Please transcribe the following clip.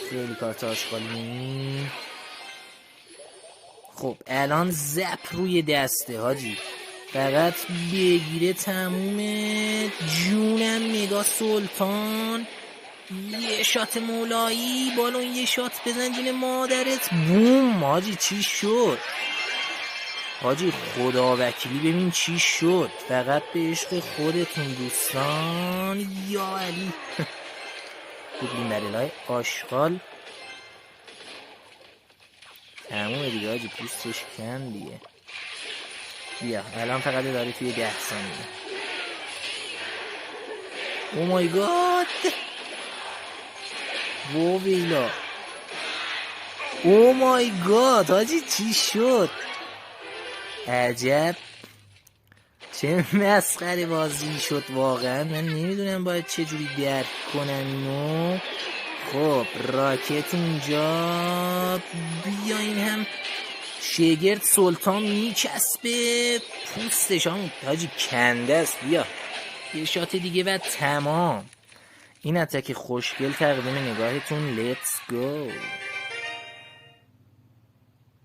خیلی کارت آشغالی. خب الان زپ روی دسته حاجی، فقط بگیره تمومه. جونم مگا سلطان، یه شات مولایی بالون، یه شات بزن جون مادرت. بوم حاجی چی شد حاجی؟ خدا وکیلی ببین چی شد. فقط به عشق خودتون دوستان، یا علی. بودیم برلای آشغال تمومه دیگه حاجی، پوستش کن دیگه. بیا الان فقط داره توی 10 ثانیه. او مای گاد، وو ویلا، او مای گاد حاجی چی شد؟ عجب چه مسخره بازی شد واقعا. من نمیدونم باید چه جوری درک کنم اینو. خب راکت اینجا، بیا این هم شگرد سلطان میچسبه پوستش هم حاجی کنده است. بیا یه شات دیگه و تمام. این اتک خوشگل تقدیم نگاهتون. لیتس گو.